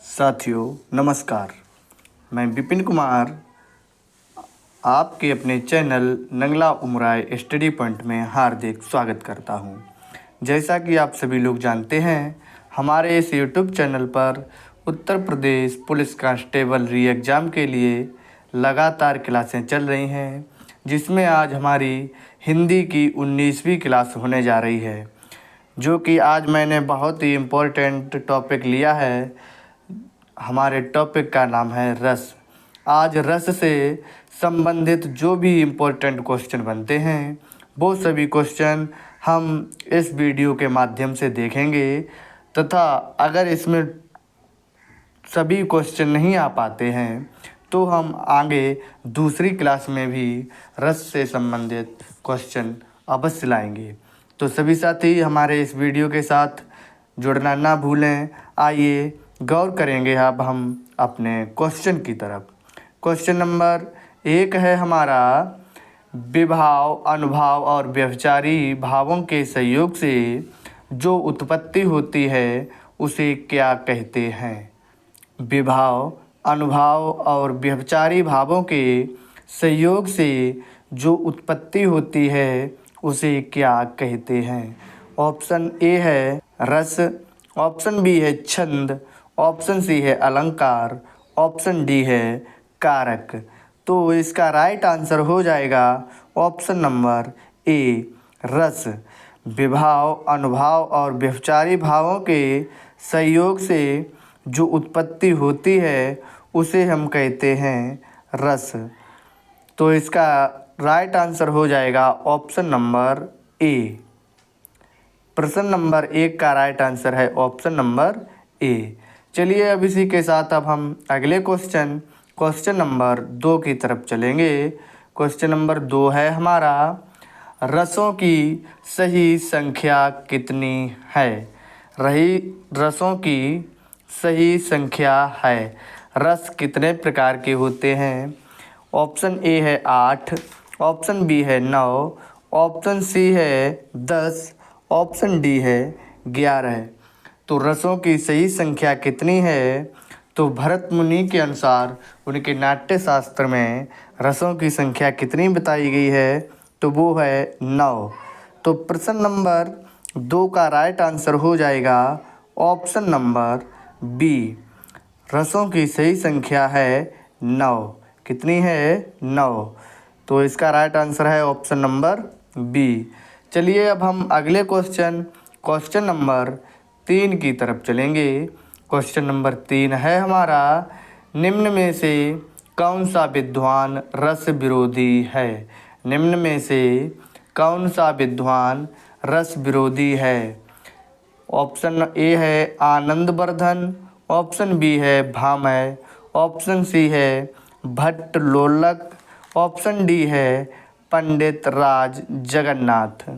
साथियों नमस्कार। मैं विपिन कुमार आपके अपने चैनल नंगला उमराय स्टडी पॉइंट में हार्दिक स्वागत करता हूं। जैसा कि आप सभी लोग जानते हैं, हमारे इस यूट्यूब चैनल पर उत्तर प्रदेश पुलिस कांस्टेबल री एग्ज़ाम के लिए लगातार क्लासें चल रही हैं, जिसमें आज हमारी हिंदी की 19वीं क्लास होने जा रही है, जो कि आज मैंने बहुत ही इम्पोर्टेंट टॉपिक लिया है। हमारे टॉपिक का नाम है रस। आज रस से संबंधित जो भी इम्पोर्टेंट क्वेश्चन बनते हैं, वो सभी क्वेश्चन हम इस वीडियो के माध्यम से देखेंगे तथा अगर इसमें सभी क्वेश्चन नहीं आ पाते हैं तो हम आगे दूसरी क्लास में भी रस से संबंधित क्वेश्चन अवश्य लाएंगे। तो सभी साथी हमारे इस वीडियो के साथ जुड़ना ना भूलें। आइए गौर करेंगे अब हम अपने क्वेश्चन की तरफ। क्वेश्चन नंबर 1 है हमारा, विभाव, अनुभाव और व्यभिचारी भावों के संयोग से जो उत्पत्ति होती है उसे क्या कहते हैं? विभाव, अनुभाव और व्यभिचारी भावों के संयोग से जो उत्पत्ति होती है उसे क्या कहते हैं? ऑप्शन ए है रस, ऑप्शन बी है छंद, ऑप्शन सी है अलंकार, ऑप्शन डी है कारक। तो इसका राइट आंसर हो जाएगा ऑप्शन नंबर ए रस। विभाव, अनुभाव और व्यभिचारी भावों के संयोग से जो उत्पत्ति होती है उसे हम कहते हैं रस। तो इसका राइट आंसर हो जाएगा ऑप्शन नंबर ए। प्रश्न नंबर 1 का राइट आंसर है ऑप्शन नंबर ए। चलिए अब इसी के साथ अब हम अगले क्वेश्चन नंबर 2 की तरफ चलेंगे। क्वेश्चन नंबर 2 है हमारा, रसों की सही संख्या कितनी है? रसों की सही संख्या है। रस कितने प्रकार के होते हैं? ऑप्शन ए है 8, ऑप्शन बी है 9, ऑप्शन सी है 10, ऑप्शन डी है 11। तो रसों की सही संख्या कितनी है? तो भरत मुनि के अनुसार उनके नाट्य शास्त्र में रसों की संख्या कितनी बताई गई है? तो वो है 9। तो प्रश्न नंबर 2 का राइट आंसर हो जाएगा ऑप्शन नंबर बी। रसों की सही संख्या है 9। कितनी है? 9। तो इसका राइट आंसर है ऑप्शन नंबर बी। चलिए अब हम अगले क्वेश्चन नंबर 3 की तरफ चलेंगे। क्वेश्चन नंबर 3 है हमारा, निम्न में से कौन सा विद्वान रस विरोधी है? निम्न में से कौन सा विद्वान रस विरोधी है? ऑप्शन ए है आनंदवर्धन, ऑप्शन बी है भामह, ऑप्शन सी है भट्टलोलक, ऑप्शन डी है पंडित राज जगन्नाथ।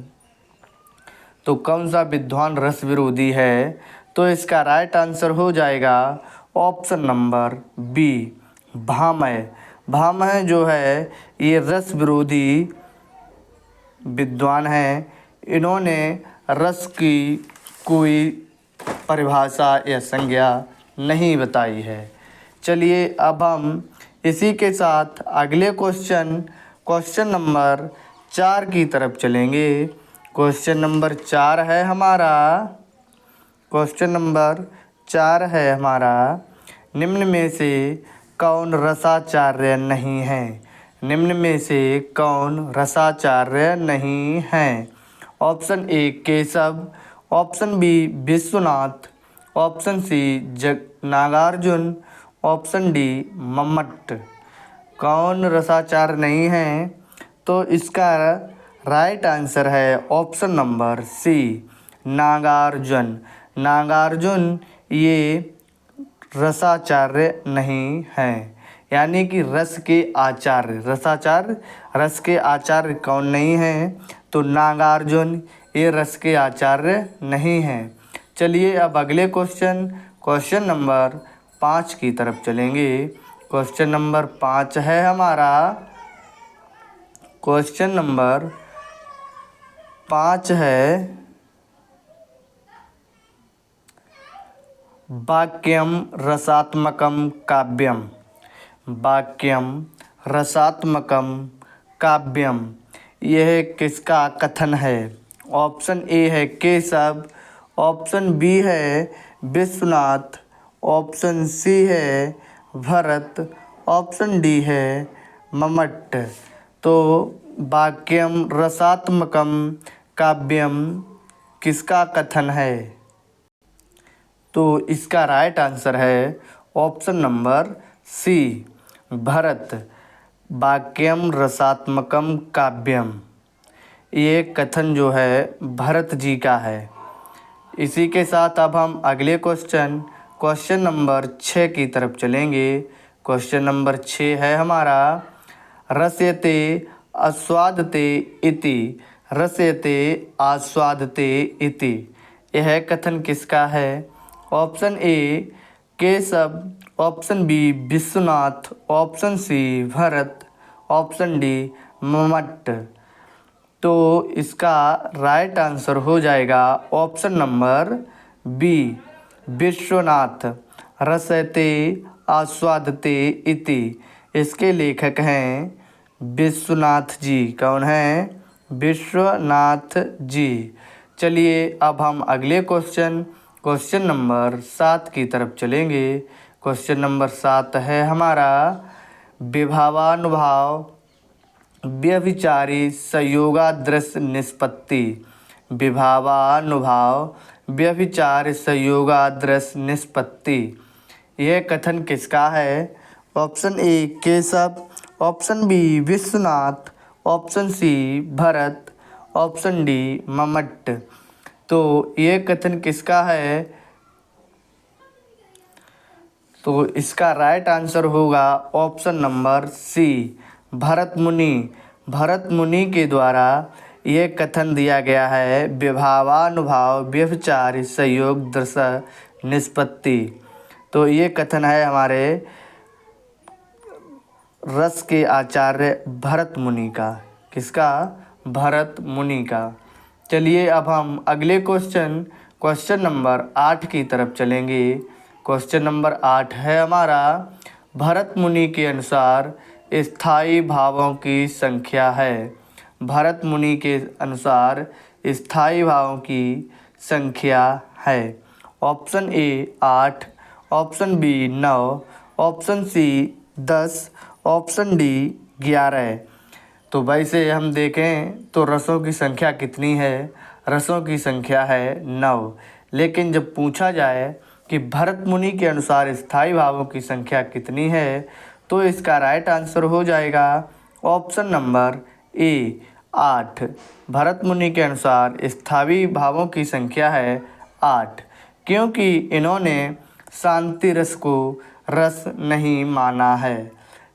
तो कौन सा विद्वान रस विरोधी है? तो इसका राइट आंसर हो जाएगा option number B Bhamaha. Bhamaha जो है ये रस विरोधी विद्वान हैं। इन्होंने रस की कोई परिभाषा या संज्ञा नहीं बताई है। चलिए अब हम इसी के साथ अगले क्वेश्चन नंबर 4 की तरफ चलेंगे। क्वेश्चन नंबर 4 है हमारा, निम्न में से कौन रसाचार्य नहीं है? निम्न में से कौन रसाचार्य नहीं है? Option A Keshav, option B Vishwanath, option C Nagarjun, option D Mammat. कौन रसाचार्य नहीं है? तो इसका राइट आंसर है option number C Nagarjun. Nagarjun ये रसाचार्य नहीं हैं, यानी कि रस के आचार्य कौन नहीं हैं? तो नागार्जुन ये रस के आचार्य नहीं हैं। चलिए अब अगले क्वेश्चन नंबर 5 की तरफ चलेंगे। क्वेश्चन नंबर 5 है हमारा, क्वेश्चन नंबर 5 है, वाक्यम रसात्मकम काव्यम। वाक्यम रसात्मकम काव्यम, यह किसका कथन है? ऑप्शन ए है केशव, ऑप्शन बी है विश्वनाथ, ऑप्शन सी है भरत, ऑप्शन डी है मम्मट। तो वाक्यम रसात्मकम काव्यम किसका कथन है? तो इसका राइट आंसर है ऑप्शन नंबर सी, भरत। वाक्यम रसात्मकम काव्यम, ये कथन जो है भरत जी का है। इसी के साथ अब हम अगले क्वेश्चन नंबर 6 की तरफ चलेंगे। क्वेश्चन नंबर 6 है हमारा, रस्यते आस्वादते इति। रस्यते आस्वादते इति, यह कथन किसका है? Option A Keshav, option B Vishwanath, option C Bharat, option D Mammat. तो इसका राइट आंसर हो जाएगा ऑप्शन नंबर बी, विश्वनाथ। रसते आस्वादते इति, इसके लेखक हैं विश्वनाथ जी। कौन हैं? विश्वनाथ जी। चलिए अब हम अगले क्वेश्चन नंबर 7 की तरफ चलेंगे। क्वेश्चन नंबर 7 है हमारा, विभावानुभाव व्यभिचारी संयोगादृश निष्पत्ति। विभावानुभाव व्यभिचार संयोगादृश निष्पत्ति, यह कथन किसका है? Option A Keshav, option B Vishwanath, option C Bharat, option D Mammat. तो यह कथन किसका है? तो इसका राइट आंसर होगा option number C, Bharat Muni. Bharat मुनि के द्वारा ये कथन दिया गया है, विभावानुभाव व्यभिचार संयोग दृश निष्पत्ति। तो ये कथन है हमारे रस के आचार्य भरत मुनि का। किसका? भरत मुनि का। चलिए अब हम अगले क्वेश्चन नंबर 8 की तरफ चलेंगे। क्वेश्चन नंबर 8 है हमारा, भरत मुनि के अनुसार स्थायी भावों की संख्या है। भरत मुनि के अनुसार स्थायी भावों की संख्या है। Option A 8, option B 9, option C 10, option D 11। तो वैसे हम देखें तो रसों की संख्या कितनी है? रसों की संख्या है 9। लेकिन जब पूछा जाए कि भरत मुनि के अनुसार स्थायी भावों की संख्या कितनी है, तो इसका राइट आंसर हो जाएगा ऑप्शन नंबर ए 8। भरत मुनि के अनुसार स्थायी भावों की संख्या है 8, क्योंकि इन्होंने शांति रस को रस नहीं माना है।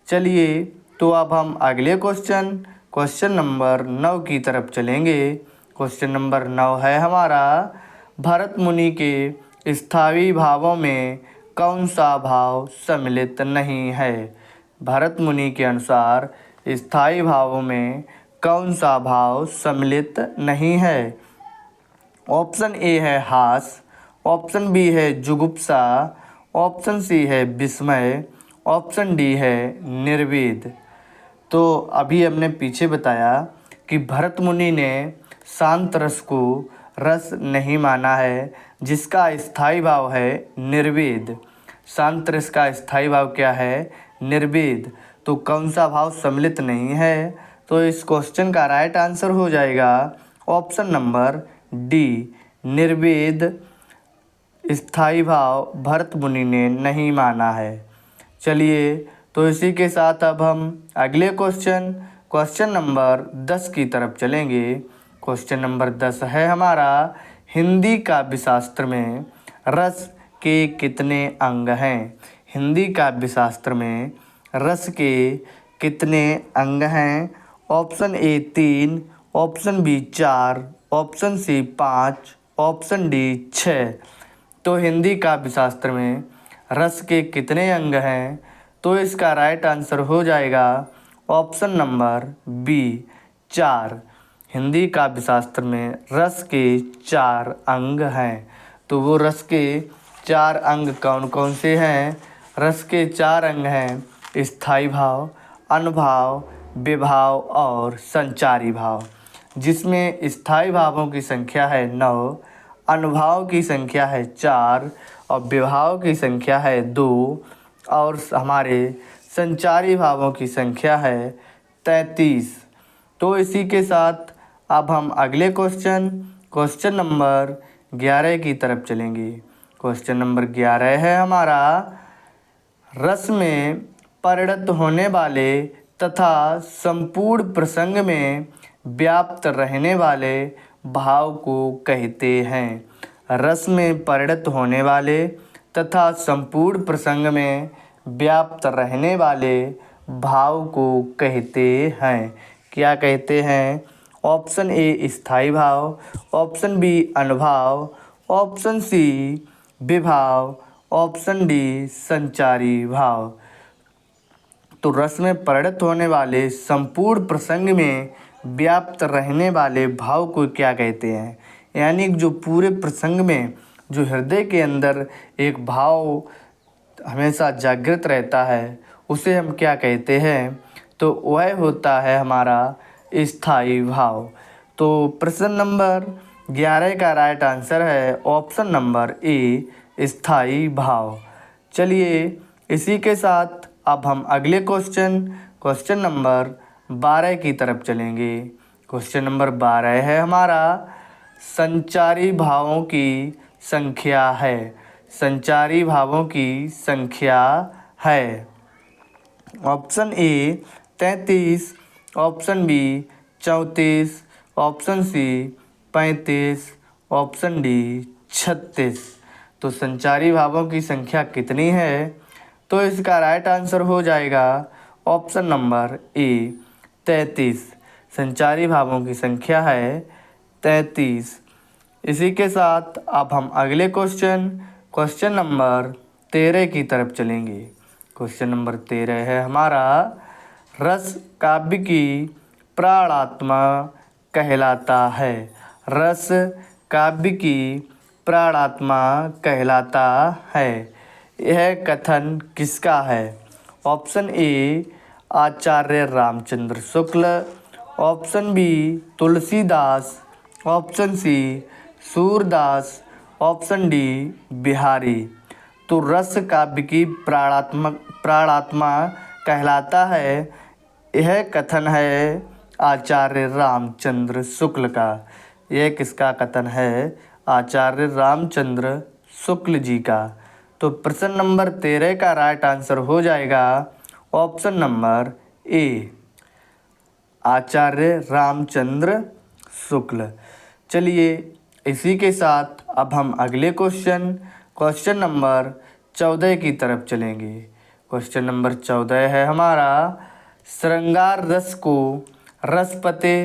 चलिए तो अब हम अगले क्वेश्चन नंबर 9 की तरफ चलेंगे। क्वेश्चन नंबर 9 है हमारा, भरत मुनि के स्थायी भावों में कौन सा भाव सम्मिलित नहीं है? भरत मुनि के अनुसार स्थायी भावों में कौन सा भाव सम्मिलित नहीं है? ऑप्शन ए है हास, ऑप्शन बी है जुगुप्सा, ऑप्शन सी है विस्मय, ऑप्शन डी है निर्वेद। तो अभी हमने पीछे बताया कि भरत मुनि ने शांत रस को रस नहीं माना है, जिसका स्थायी भाव है निर्वेद। शांत रस का स्थायी भाव क्या है? निर्वेद। तो कौन सा भाव सम्मिलित नहीं है? तो इस क्वेश्चन का राइट आंसर हो जाएगा ऑप्शन नंबर डी, निर्वेद स्थायी भाव भरत मुनि ने नहीं माना है। चलिए तो इसी के साथ अब हम अगले क्वेश्चन नंबर 10 की तरफ चलेंगे। क्वेश्चन नंबर 10 है हमारा, हिंदी काव्यशास्त्र में रस के कितने अंग हैं? हिंदी काव्यशास्त्र में रस के कितने अंग हैं? Option A 3, option B 4, option C 5, option D 6। तो हिंदी काव्यशास्त्र में रस के कितने अंग हैं? तो इसका राइट आंसर हो जाएगा ऑप्शन नंबर बी 4। हिंदी काव्यशास्त्र में रस के 4 अंग हैं। तो वो रस के चार अंग कौन कौन से हैं? रस के चार अंग हैं स्थायी भाव, अनुभाव, विभाव और संचारी भाव, जिसमें स्थायी भावों की संख्या है 9, अनुभाव की संख्या है 4 और विभाव की संख्या है 2 और हमारे संचारी भावों की संख्या है 33। तो इसी के साथ अब हम अगले क्वेश्चन नंबर 11 की तरफ चलेंगे। क्वेश्चन नंबर 11 है हमारा, रस में परिणत होने वाले तथा संपूर्ण प्रसंग में व्याप्त रहने वाले भाव को कहते हैं। रस में परिणत होने वाले तथा संपूर्ण प्रसंग में व्याप्त रहने वाले भाव को कहते हैं। क्या कहते हैं? ऑप्शन ए स्थायी भाव, ऑप्शन बी अनुभाव, ऑप्शन सी विभाव, ऑप्शन डी संचारी भाव। तो रस में परिणत होने वाले संपूर्ण प्रसंग में व्याप्त रहने वाले भाव को क्या कहते हैं? यानी जो पूरे प्रसंग में जो हृदय के अंदर एक भाव हमेशा जागृत रहता है उसे हम क्या कहते हैं? तो वह होता है हमारा स्थायी भाव। तो प्रश्न नंबर 11 का राइट आंसर है ऑप्शन नंबर ए स्थायी भाव। चलिए इसी के साथ अब हम अगले क्वेश्चन नंबर 12 की तरफ चलेंगे। क्वेश्चन नंबर 12 है हमारा, संचारी भावों की संख्या है। संचारी भावों की संख्या है option A 33, option B 34, option C 35, option D 36। तो संचारी भावों की संख्या कितनी है? तो इसका राइट आंसर हो जाएगा ऑप्शन नंबर ए 33। संचारी भावों की संख्या है 33। इसी के साथ अब हम अगले क्वेश्चन नंबर 13 की तरफ चलेंगे। क्वेश्चन नंबर 13 है हमारा, रस काव्य की प्राणात्मा कहलाता है। रस काव्य की प्राणात्मा कहलाता है। यह कथन किसका है? Option A Acharya Ramchandra Shukla, option B Tulsidas, option C Surdas, option D Bihari. तो रस काव्य की प्राणात्मा कहलाता है, यह कथन है आचार्य रामचंद्र शुक्ल का। यह किसका कथन है? आचार्य रामचंद्र शुक्ल जी का। तो प्रश्न नंबर 13 का राइट आंसर हो जाएगा option number A Acharya Ramchandra शुक्ल। चलिए इसी के साथ अब हम अगले क्वेश्चन नंबर 14 की तरफ चलेंगे। क्वेश्चन नंबर 14 है हमारा, श्रृंगार रस को रसपते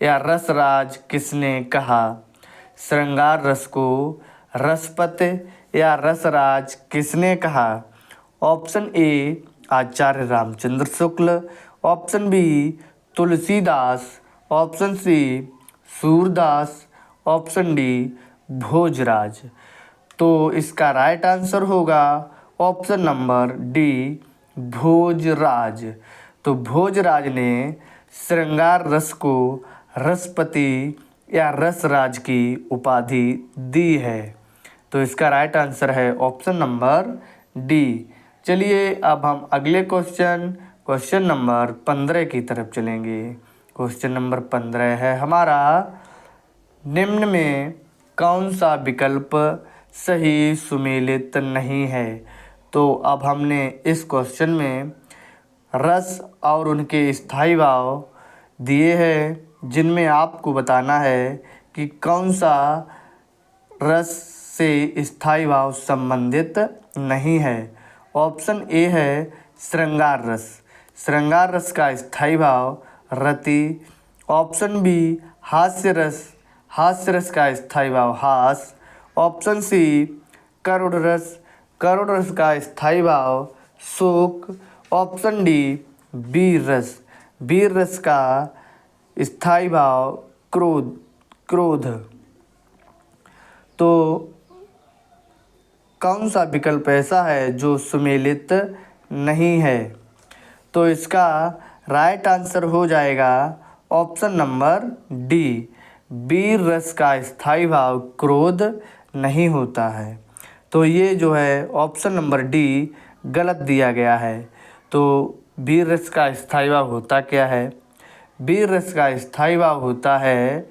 या रसराज किसने कहा? श्रृंगार रस को रसपते या रसराज किसने कहा? Option A Acharya Ramchandra Shukla, option B Tulsidas, option C Surdas, option D Bhojraj. तो इसका राइट आंसर होगा ऑप्शन नंबर डी भोजराज। तो भोजराज ने श्रृंगार रस को रसपति या रसराज की उपाधि दी है। तो इसका राइट आंसर है ऑप्शन नंबर डी। चलिए अब हम अगले क्वेश्चन नंबर 15 की तरफ चलेंगे। क्वेश्चन नंबर 15 है हमारा, निम्न में कौन सा विकल्प सही सुमेलित नहीं है? तो अब हमने इस क्वेश्चन में रस और उनके स्थायी भाव दिए हैं, जिनमें आपको बताना है कि कौन सा रस से स्थायी भाव संबंधित नहीं है। ऑप्शन ए है श्रृंगार रस। श्रृंगार रस का स्थायी भाव रति। ऑप्शन बी हास्य रस। हास्य रस का स्थायी भाव हास। ऑप्शन सी करुण रस। करुण रस का स्थायी भाव शोक। ऑप्शन डी वीर रस। वीर रस का स्थायी भाव क्रोध। तो कौन सा विकल्प ऐसा है जो सुमेलित नहीं है? तो इसका राइट आंसर हो जाएगा ऑप्शन नंबर डी, वीर रस का स्थायी भाव क्रोध नहीं होता है। तो ये जो है ऑप्शन नंबर डी गलत दिया गया है। तो वीर रस का स्थायी भाव होता क्या है? वीर रस का स्थायी भाव होता है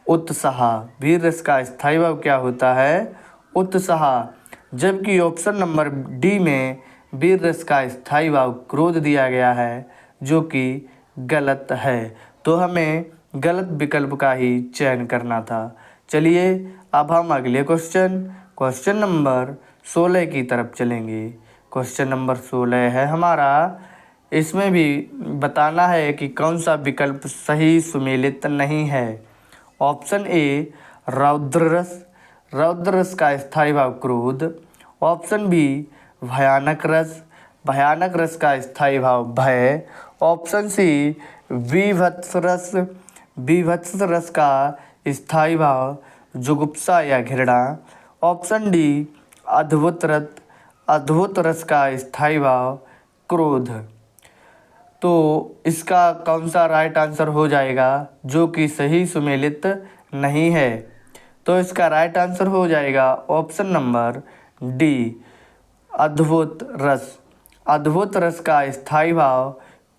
उत्साह। वीर रस का स्थायी भाव क्या होता है? उत्साह। जबकि ऑप्शन नंबर डी में वीर रस का स्थायी भाव क्रोध दिया गया है, जो कि गलत है। तो हमें गलत विकल्प का ही चयन करना था। चलिए अब हम अगले क्वेश्चन नंबर 16 की तरफ चलेंगे। क्वेश्चन नंबर 16 है हमारा, इसमें भी बताना है कि कौन सा विकल्प सही सुमेलित नहीं है। ऑप्शन ए रौद्र रस, रौद्र रस का स्थायी भाव क्रोध। ऑप्शन बी भयानक रस, भयानक रस का स्थायी भाव भय। ऑप्शन सी विभत्स रस, विभत्स रस का स्थायी भाव जुगुप्सा या घृणा। ऑप्शन डी अद्भुत रस, अद्भुत रस का स्थायी भाव क्रोध। तो इसका कौन सा राइट आंसर हो जाएगा जो कि सही सुमेलित नहीं है? तो इसका राइट आंसर हो जाएगा ऑप्शन नंबर डी अद्भुत रस। अद्भुत रस का स्थायी भाव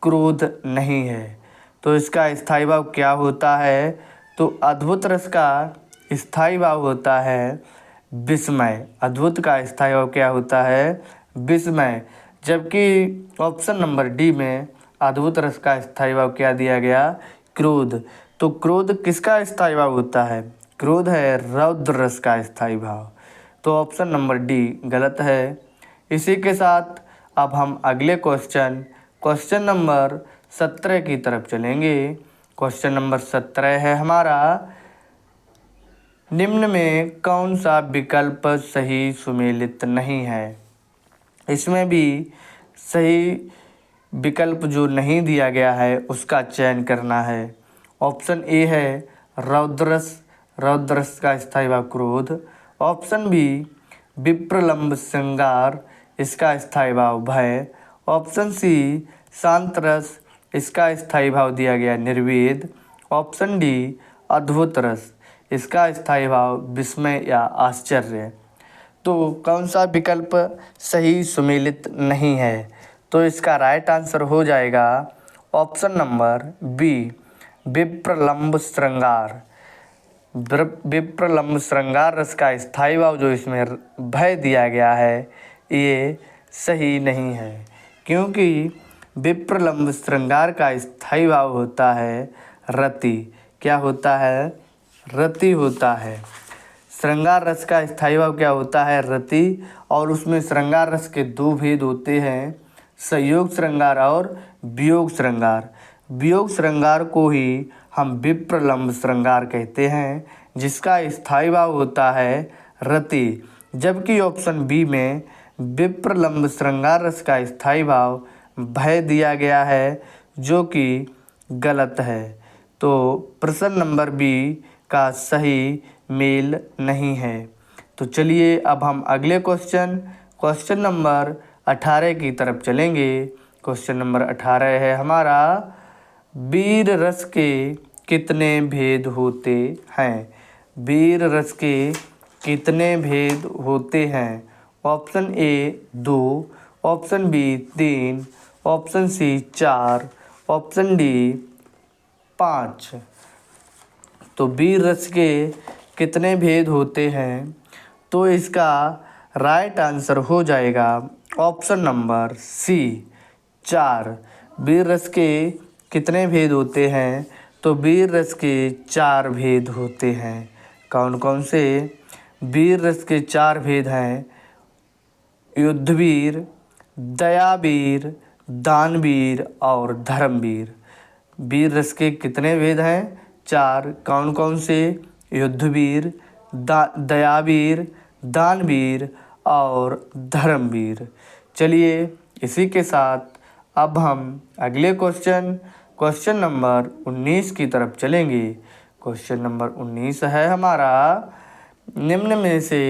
क्रोध नहीं है। तो इसका स्थायी भाव क्या होता है? तो अद्भुत रस का स्थायी भाव होता है विस्मय। अद्भुत का स्थायी भाव क्या होता है? विस्मय। जबकि ऑप्शन नंबर डी में अद्भुत रस का स्थायी भाव क्या दिया गया? क्रोध। तो क्रोध किसका स्थायी भाव होता है? क्रोध है रौद्र रस का स्थायी भाव। तो ऑप्शन नंबर डी गलत है। इसी के साथ अब हम अगले क्वेश्चन नंबर 17 की तरफ चलेंगे। क्वेश्चन नंबर 17 है हमारा, निम्न में कौन सा विकल्प सही सुमेलित नहीं है? इसमें भी सही विकल्प जो नहीं दिया गया है उसका चयन करना है। ऑप्शन ए है रौद्ररस, रौद्ररस का स्थायी भाव क्रोध। ऑप्शन बी विप्रलंब श्रृंगार, इसका स्थायी भाव भय। ऑप्शन सी शांत रस, इसका स्थायी भाव दिया गया निर्वेद। ऑप्शन डी अद्भुत रस, इसका स्थायी भाव विस्मय या आश्चर्य। तो कौन सा विकल्प सही सुमेलित नहीं है? तो इसका राइट आंसर हो जाएगा ऑप्शन नंबर बी विप्रलंब श्रृंगार। विप्रलंब श्रृंगार रस का स्थायी भाव जो इसमें भय दिया गया है ये सही नहीं है, क्योंकि विप्रलंब श्रृंगार का स्थायी भाव होता है रति। क्या होता है? रति होता है। श्रृंगार रस का स्थायी भाव क्या होता है? रति। और उसमें श्रृंगार रस के दो भेद होते हैं, संयोग श्रृंगार और वियोग श्रृंगार। वियोग श्रृंगार को ही हम विप्रलंब श्रृंगार कहते हैं, जिसका स्थायी भाव होता है रति। जबकि ऑप्शन बी में विप्रलंब श्रृंगार रस का स्थायी भाव भय दिया गया है, जो कि गलत है। तो प्रश्न नंबर बी का सही मेल नहीं है। तो चलिए अब हम अगले क्वेश्चन नंबर 18 की तरफ चलेंगे। क्वेश्चन नंबर 18 है हमारा, वीर रस के कितने भेद होते हैं? वीर रस के कितने भेद होते हैं? Option A 2, option B 3, option C 4, option D 5। तो वीर रस के कितने भेद होते हैं? तो इसका राइट आंसर हो जाएगा ऑप्शन नंबर सी 4। वीर रस के कितने भेद होते हैं? तो वीर रस के 4 भेद होते हैं। कौन कौन से? वीर रस के 4 भेद हैं, युद्धवीर, दयावीर, दानवीर और धर्मवीर। वीर रस के कितने भेद हैं? 4। कौन कौन से? युद्धवीर, दयावीर, दानवीर और धर्मवीर। चलिए इसी के साथ अब हम अगले क्वेश्चन नंबर 19 की तरफ चलेंगे। क्वेश्चन नंबर 19 है हमारा, निम्न में से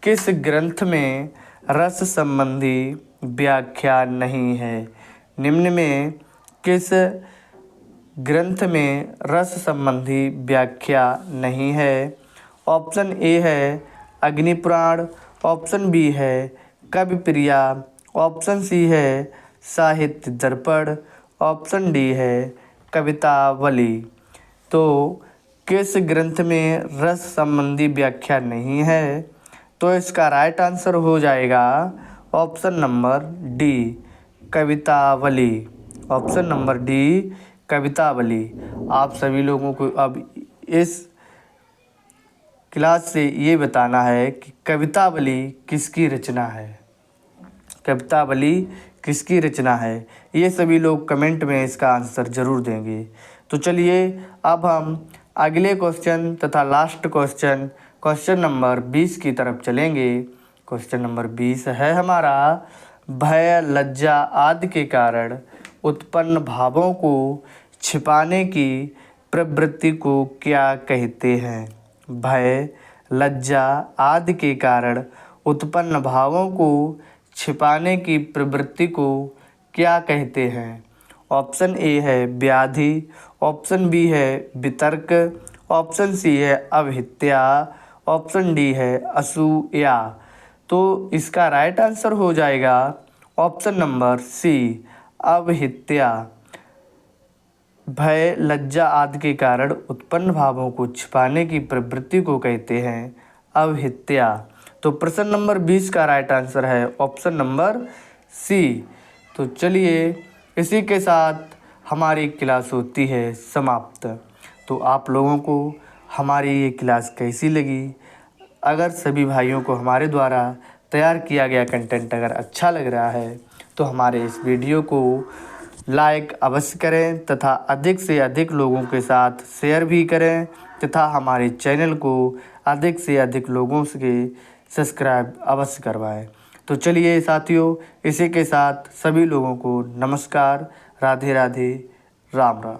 किस ग्रंथ में रस संबंधी व्याख्या नहीं है। निम्न में किस ग्रंथ में रस संबंधी व्याख्या नहीं है? ऑप्शन ए है अग्निपुराण, ऑप्शन बी है कविप्रिया, ऑप्शन सी है साहित्य दर्पण, ऑप्शन डी है कवितावली। तो किस ग्रंथ में रस संबंधी व्याख्या नहीं है? तो इसका राइट आंसर हो जाएगा option number D Kavitavali. Option number D Kavitavali. आप सभी लोगों को अब इस क्लास से ये बताना है कि कवितावली किसकी रचना है। कवितावली किसकी रचना है, ये सभी लोग कमेंट में इसका आंसर ज़रूर देंगे। तो चलिए अब हम अगले क्वेश्चन तथा लास्ट क्वेश्चन नंबर 20 की तरफ चलेंगे। क्वेश्चन नंबर 20 है हमारा, भय लज्जा आदि के कारण उत्पन्न भावों को छिपाने की प्रवृत्ति को क्या कहते हैं? भय लज्जा आदि के कारण उत्पन्न भावों को छिपाने की प्रवृत्ति को क्या कहते हैं? ऑप्शन ए है व्याधि, ऑप्शन बी है वितर्क, ऑप्शन सी है अविद्या, ऑप्शन डी है असूया। तो इसका राइट आंसर हो जाएगा ऑप्शन नंबर सी अविद्या। भय लज्जा आदि के कारण उत्पन्न भावों को छिपाने की प्रवृत्ति को कहते हैं अविद्या। तो प्रश्न नंबर 20 का राइट आंसर है ऑप्शन नंबर सी। तो चलिए इसी के साथ हमारी क्लास होती है समाप्त। तो आप लोगों को हमारी ये क्लास कैसी लगी? अगर सभी भाइयों को हमारे द्वारा तैयार किया गया कंटेंट अगर अच्छा लग रहा है तो हमारे इस वीडियो को लाइक अवश्य करें तथा अधिक से अधिक लोगों के साथ शेयर भी करें तथा हमारे चैनल को अधिक से अधिक लोगों से सब्सक्राइब अवश्य करवाएं। तो चलिए साथियों, इसी के साथ सभी लोगों को नमस्कार, राधे राधे, राम राम।